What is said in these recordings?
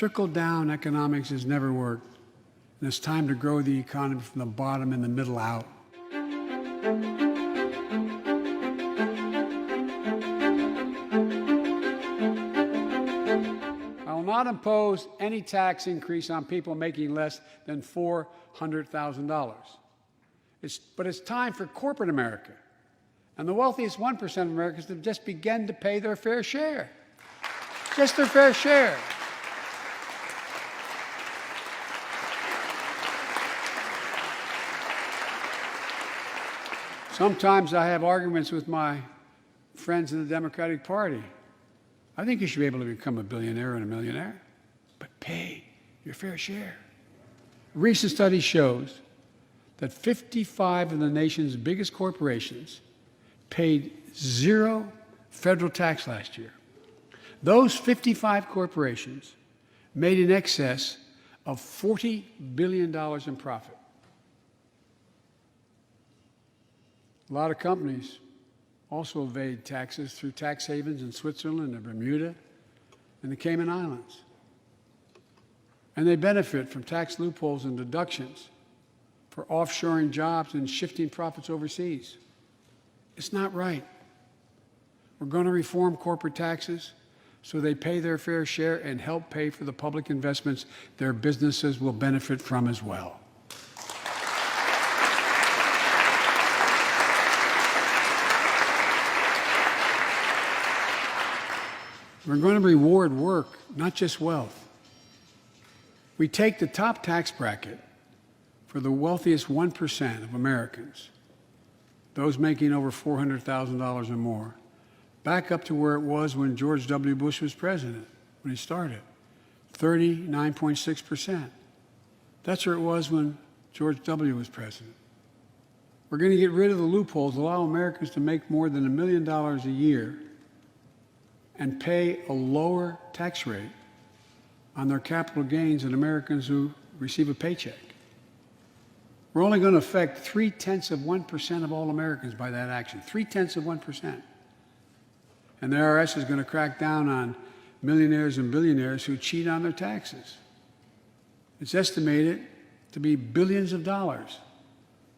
Trickle-down economics has never worked, and it's time to grow the economy from the bottom and the middle out. I will not impose any tax increase on people making less than $400,000. But it's time for corporate America and the wealthiest 1% of Americans to just begin to pay their fair share. Just their fair share. Sometimes I have arguments with my friends in the Democratic Party. I think you should be able to become a billionaire and a millionaire, but pay your fair share. A recent study shows that 55 of the nation's biggest corporations paid zero federal tax last year. Those 55 corporations made in excess of $40 billion in profit. A lot of companies also evade taxes through tax havens in Switzerland and Bermuda and the Cayman Islands. And they benefit from tax loopholes and deductions for offshoring jobs and shifting profits overseas. It's not right. We're going to reform corporate taxes so they pay their fair share and help pay for the public investments their businesses will benefit from as well. We're going to reward work, not just wealth. We take the top tax bracket for the wealthiest 1% of Americans, those making over $400,000 or more, back up to where it was when George W. Bush was president, when he started, 39.6%. That's where it was when George W. was president. We're going to get rid of the loopholes, allow Americans to make more than $1 million a year and pay a lower tax rate on their capital gains than Americans who receive a paycheck. We're only going to affect 0.3% of all Americans by that action, 0.3%. And the IRS is going to crack down on millionaires and billionaires who cheat on their taxes. It's estimated to be billions of dollars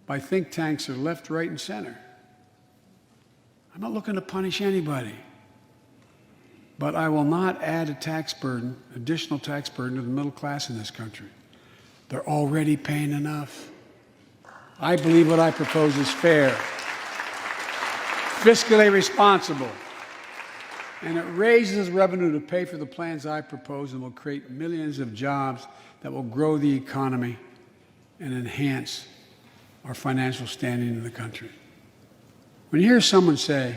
by think tanks that are left, right, and center. I'm not looking to punish anybody. But I will not add a tax burden, additional tax burden to the middle class in this country. They're already paying enough. I believe what I propose is fair, fiscally responsible, and it raises revenue to pay for the plans I propose and will create millions of jobs that will grow the economy and enhance our financial standing in the country. When you hear someone say,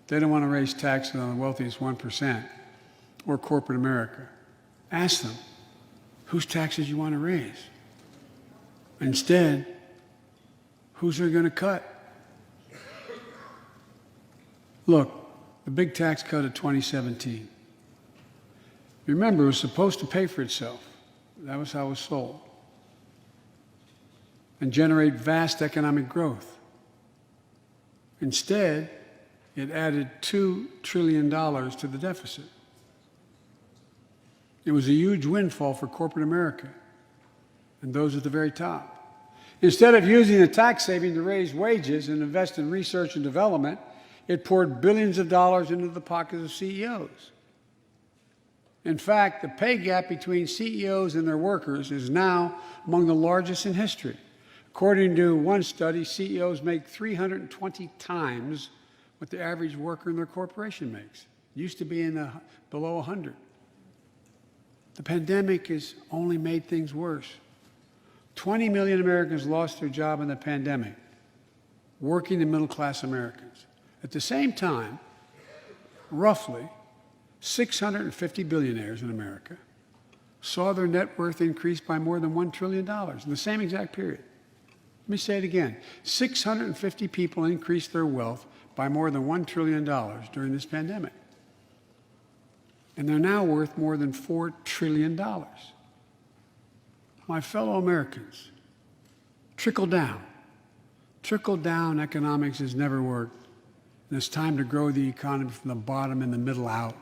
they don't want to raise taxes on the wealthiest 1% or corporate America, ask them, whose taxes you want to raise? Instead, whose are going to cut? Look, the big tax cut of 2017. Remember, it was supposed to pay for itself. That was how it was sold. And generate vast economic growth. Instead, it added $2 trillion to the deficit. It was a huge windfall for corporate America and those at the very top. Instead of using the tax saving to raise wages and invest in research and development, it poured billions of dollars into the pockets of CEOs. In fact, the pay gap between CEOs and their workers is now among the largest in history. According to one study, CEOs make 320 times what the average worker in their corporation makes. It used to be below 100. The pandemic has only made things worse. 20 million Americans lost their job in the pandemic, working and middle-class Americans. At the same time, roughly 650 billionaires in America saw their net worth increase by more than $1 trillion in the same exact period. Let me say it again. 650 people increased their wealth by more than $1 trillion during this pandemic. And they're now worth more than $4 trillion. My fellow Americans, trickle down. Trickle-down economics has never worked, and it's time to grow the economy from the bottom and the middle out.